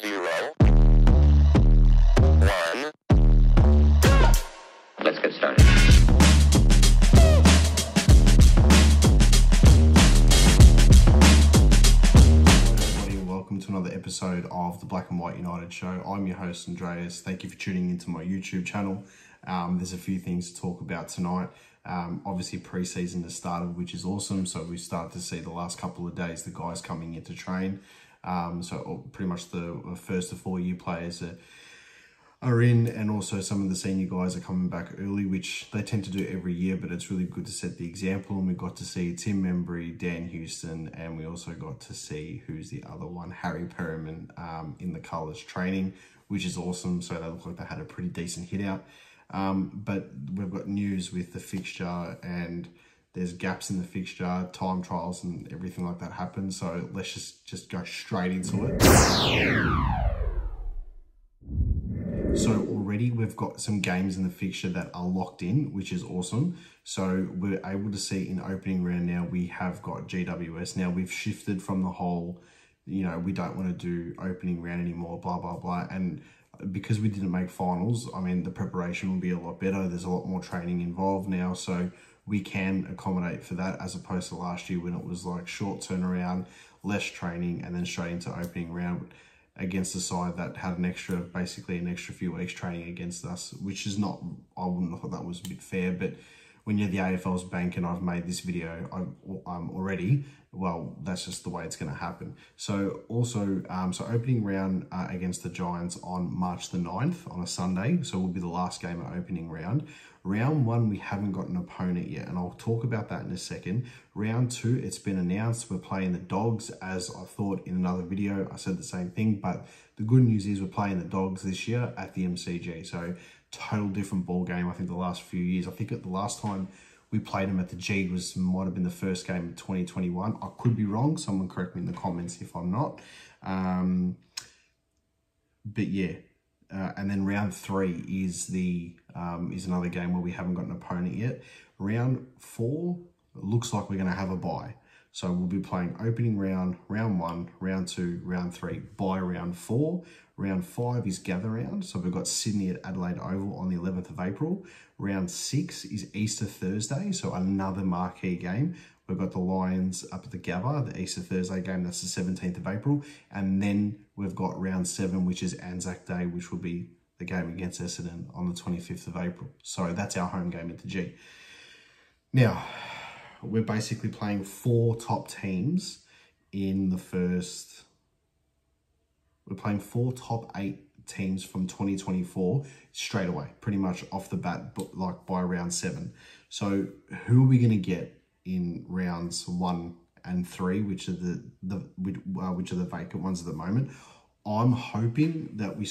0, 1. Let's get started. Welcome to another episode of the Black and White United Show. I'm your host, Andreas. Thank you for tuning into my YouTube channel. There's a few things to talk about tonight. Obviously, pre-season has started, which is awesome. So we start to see the last couple of days the guys coming in to train. So pretty much the first to 4 year players are in, and also some of the senior guys are coming back early, which they tend to do every year, but it's really good to set the example. And we got to see Tim Membry, Dan Houston, and we also got to see, who's the other one, Harry Perryman, in the colours training, which is awesome. So they look like they had a pretty decent hit out. But we've got news with the fixture, and there's gaps in the fixture, time trials and everything like that happen. So let's just go straight into it. So already we've got some games in the fixture that are locked in, which is awesome. So we're able to see in opening round now, we have got GWS. Now we've shifted from the whole, you know, we don't want to do opening round anymore, blah, blah, blah. And because we didn't make finals, I mean, the preparation will be a lot better. There's a lot more training involved now. So we can accommodate for that, as opposed to last year when it was like short turnaround, less training, and then straight into opening round against a side that had basically an extra few weeks training against us, which is not, I wouldn't have thought that was a bit fair. But when you're the AFL's bank and I've made this video already, well, that's just the way it's going to happen. So also, so opening round against the Giants on March the 9th on a Sunday. So will be the last game of opening round. Round 1, we haven't got an opponent yet, and I'll talk about that in a second. Round 2, it's been announced we're playing the Dogs. As I thought in another video, I said the same thing, but the good news is we're playing the Dogs this year at the MCG. So total different ball game. I think the last few years, I think at the last time we played them at the G might have been the first game of 2021. I could be wrong. Someone correct me in the comments if I'm not. But yeah. And then round 3 is is another game where we haven't got an opponent yet. Round 4 looks like we're going to have a bye. So we'll be playing opening round, round 1, round 2, round 3, bye round 4. Round 5 is gather round. So we've got Sydney at Adelaide Oval on the 11th of April. Round 6 is Easter Thursday, so another marquee game. We've got the Lions up at the Gabba, the Easter Thursday game, that's the 17th of April. And then we've got round 7, which is Anzac Day, which will be the game against Essendon on the 25th of April. So that's our home game at the G. Now, we're basically playing 4 top teams in the first... We're playing 4 top 8 teams from 2024 straight away, pretty much off the bat, but like by round 7. So who are we going to get in rounds 1 and 3, which are the vacant ones at the moment? I'm hoping that we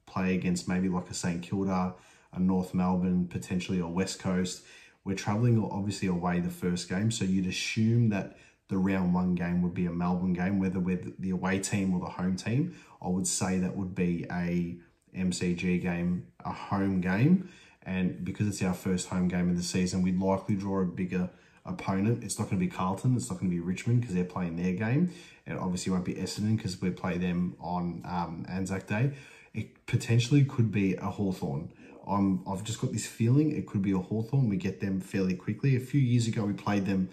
play against maybe like a St Kilda, a North Melbourne, potentially a West Coast. We're travelling obviously away the first game, so you'd assume that the round 1 game would be a Melbourne game, whether we're the away team or the home team. I would say that would be a MCG game, a home game. And because it's our first home game of the season, we'd likely draw a bigger opponent. It's not going to be Carlton. It's not going to be Richmond because they're playing their game. It obviously won't be Essendon because we play them on Anzac Day. It potentially could be a Hawthorn. I've just got this feeling it could be a Hawthorn. We get them fairly quickly. A few years ago, we played them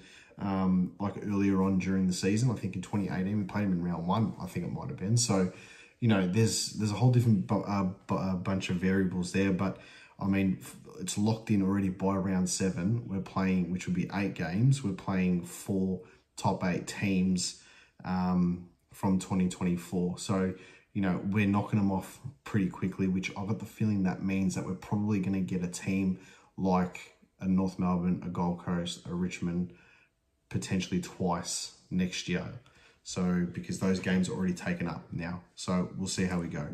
like earlier on during the season. I think in 2018 we played them in round 1, I think it might have been. So, you know, there's a whole different bunch of variables there, but I mean, it's locked in already by round 7. We're playing, which would be 8 games. We're playing 4 top 8 teams from 2024. So, you know, we're knocking them off pretty quickly, which I've got the feeling that means that we're probably going to get a team like a North Melbourne, a Gold Coast, a Richmond, potentially twice next year. So, because those games are already taken up now. So we'll see how we go.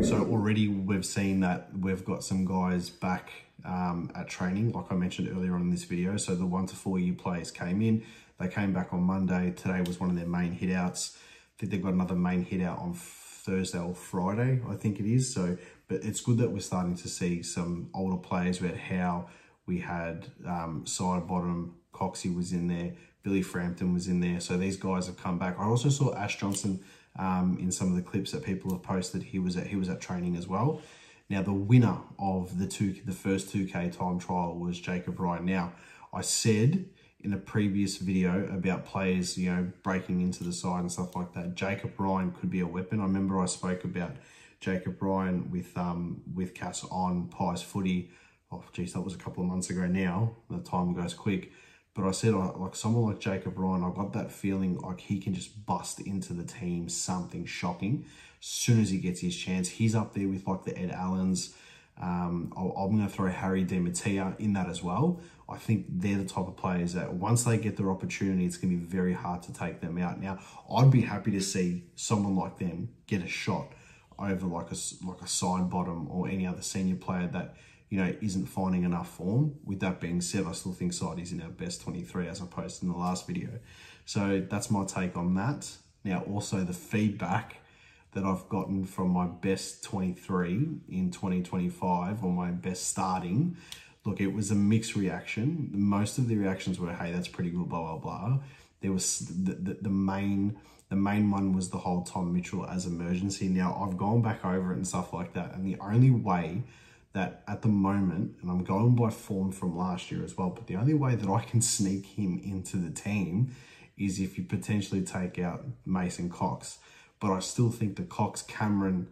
So already we've seen that we've got some guys back at training, like I mentioned earlier on in this video. So the 1 to 4 year players came in. They came back on Monday. Today was one of their main hit outs. I think they've got another main hit out on Thursday or Friday, I think it is. So, but it's good that we're starting to see some older players. We had Howe, we had Sidebottom, Coxie was in there, Billy Frampton was in there. So these guys have come back. I also saw Ash Johnson in some of the clips that people have posted. He was at training as well. Now, the winner of the first 2K time trial was Jacob Ryan. Now, I said in a previous video about players, you know, breaking into the side and stuff like that, Jacob Ryan could be a weapon. I remember I spoke about Jacob Ryan with Cass on Pies Footy. Oh, geez, that was a couple of months ago now. The time goes quick. But I said, like someone like Jacob Ryan, I got that feeling like he can just bust into the team something shocking as soon as he gets his chance. He's up there with like the Ed Allens. I'm going to throw Harry Di Mattia in that as well. I think they're the type of players that once they get their opportunity, it's going to be very hard to take them out. Now, I'd be happy to see someone like them get a shot over like a side bottom or any other senior player that, you know, isn't finding enough form. With that being said, I still think Sidey's in our best 23 as I posted in the last video. So that's my take on that. Now, also the feedback that I've gotten from my best 23 in 2025 or my best starting, look, it was a mixed reaction. Most of the reactions were, hey, that's pretty good, blah, blah, blah. There was the main one was the whole Tom Mitchell as emergency. Now, I've gone back over it and stuff like that. And the only way that at the moment, and I'm going by form from last year as well, but the only way that I can sneak him into the team is if you potentially take out Mason Cox. But I still think the Cox-Cameron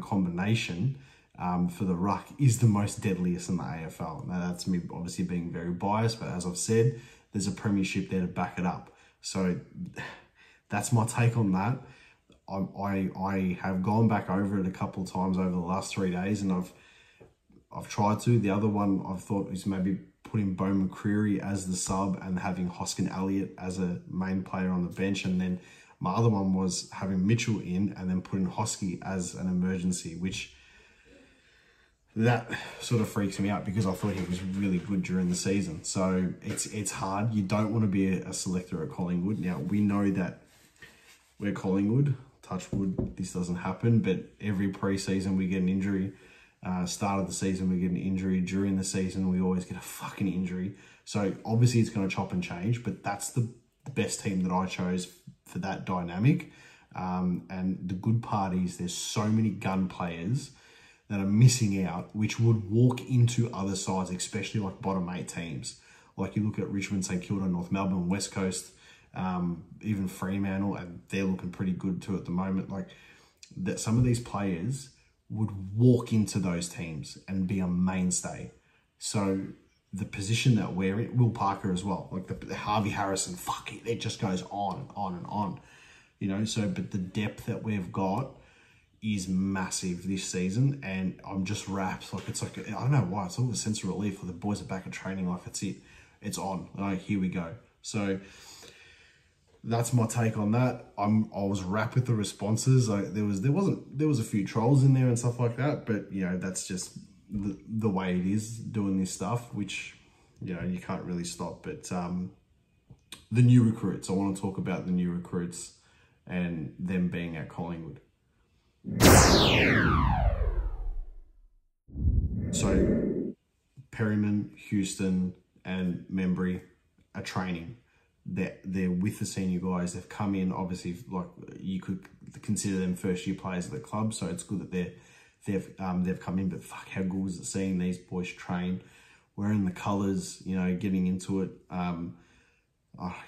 combination for the ruck is the most deadliest in the AFL. Now, that's me obviously being very biased, but as I've said, there's a premiership there to back it up. So that's my take on that. I have gone back over it a couple of times over the last 3 days, and I've tried to. The other one I've thought is maybe putting Beau McCreary as the sub and having Hoskin Elliott as a main player on the bench. And then my other one was having Mitchell in and then putting Hosky as an emergency, which that sort of freaks me out because I thought he was really good during the season. So it's hard. You don't want to be a selector at Collingwood. Now, we know that we're Collingwood. Touch wood, this doesn't happen, but every pre-season we get an injury. Start of the season, we get an injury. During the season, we always get a fucking injury. So obviously it's going to chop and change, but that's the best team that I chose for that dynamic. And the good part is there's so many gun players that are missing out, which would walk into other sides, especially like bottom 8 teams. Like you look at Richmond, St Kilda, North Melbourne, West Coast, even Fremantle, and they're looking pretty good too at the moment. Like that, some of these players would walk into those teams and be a mainstay. So the position that we're in, Will Parker as well, like the Harvey Harrison, fuck it just goes on and on, you know. So, but the depth that we've got is massive this season, and I'm just wrapped. Like it's like, I don't know why, it's all a sense of relief. Like the boys are back at training, like that's it, it's on. Like here we go. So that's my take on that. I was wrapped with the responses. There was a few trolls in there and stuff like that, but you know, that's just the way it is doing this stuff, which, you know, you can't really stop. But the new recruits, I want to talk about the new recruits and them being at Collingwood. So Perryman, Houston and Membry are training. They're with the senior guys. They've come in, obviously, like you could consider them first year players at the club. So it's good that they've come in. But fuck, how good was it seeing these boys train, wearing the colours, you know, getting into it.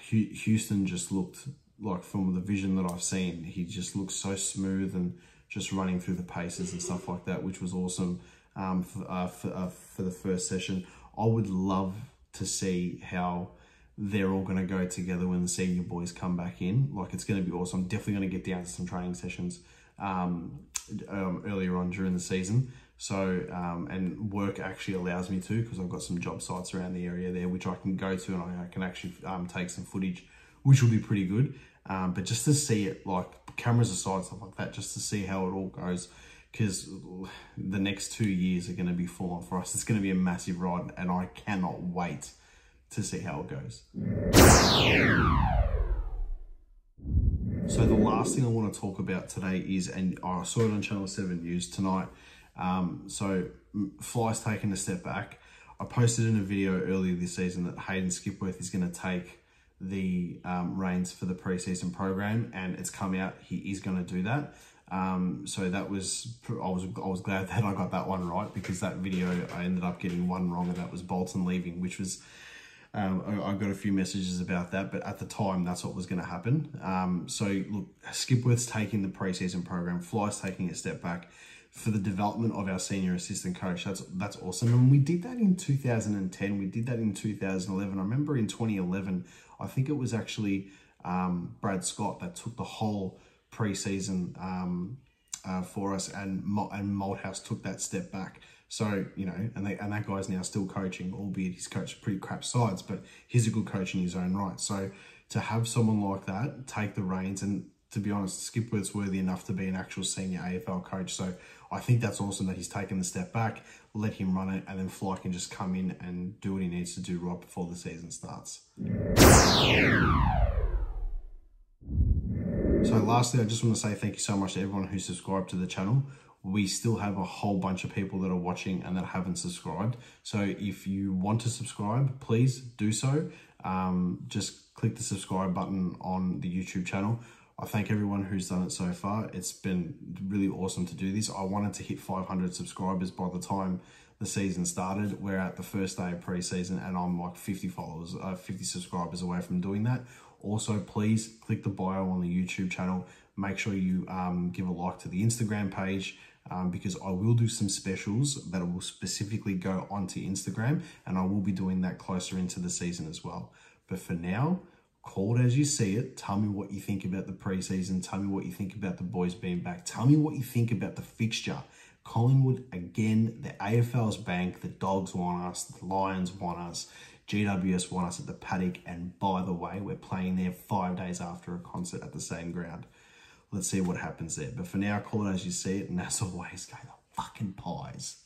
Houston just looked like, from the vision that I've seen, he just looks so smooth and just running through the paces and stuff like that, which was awesome for the first session. I would love to see how they're all going to go together when the senior boys come back in. Like, it's going to be awesome. I'm definitely going to get down to some training sessions earlier on during the season. So, and work actually allows me to, because I've got some job sites around the area there, which I can go to, and I can actually take some footage, which will be pretty good. But just to see it, like cameras aside, stuff like that, just to see how it all goes, because the next 2 years are going to be full on for us. It's going to be a massive ride, and I cannot wait to see how it goes. So the last thing I want to talk about today is, and I saw it on Channel 7 News tonight, so Fly's taken a step back. I posted in a video earlier this season that Hayden Skipworth is going to take the reins for the preseason program, and it's come out he is going to do that. So that was, I was glad that I got that one right, because that video I ended up getting one wrong, and that was Bolton leaving, which was, I got a few messages about that, but at the time that's what was going to happen. So look, Skipworth's taking the preseason program, Fly's taking a step back for the development of our senior assistant coach. That's awesome. And we did that in 2010. We did that in 2011. I remember in 2011, I think it was actually Brad Scott that took the whole preseason for us, and Malthouse took that step back. So, you know, and that guy's now still coaching, albeit he's coached pretty crap sides, but he's a good coach in his own right. So to have someone like that take the reins, and to be honest, Skipworth's worthy enough to be an actual senior AFL coach. So I think that's awesome that he's taken the step back, let him run it, and then Fly can just come in and do what he needs to do right before the season starts. So lastly, I just want to say thank you so much to everyone who subscribed to the channel. We still have a whole bunch of people that are watching and that haven't subscribed. So if you want to subscribe, please do so. Just click the subscribe button on the YouTube channel. I thank everyone who's done it so far. It's been really awesome to do this. I wanted to hit 500 subscribers by the time the season started. We're at the first day of preseason, and I'm like 50 subscribers away from doing that. Also, please click the bio on the YouTube channel. Make sure you give a like to the Instagram page, because I will do some specials that will specifically go onto Instagram, and I will be doing that closer into the season as well. But for now, call it as you see it. Tell me what you think about the preseason. Tell me what you think about the boys being back. Tell me what you think about the fixture. Collingwood, again, the AFL's bank. The Dogs want us. The Lions want us. GWS want us at the Paddock. And by the way, we're playing there 5 days after a concert at the same ground. Let's see what happens there. But for now, call it as you see it. And as always, go the fucking Pies.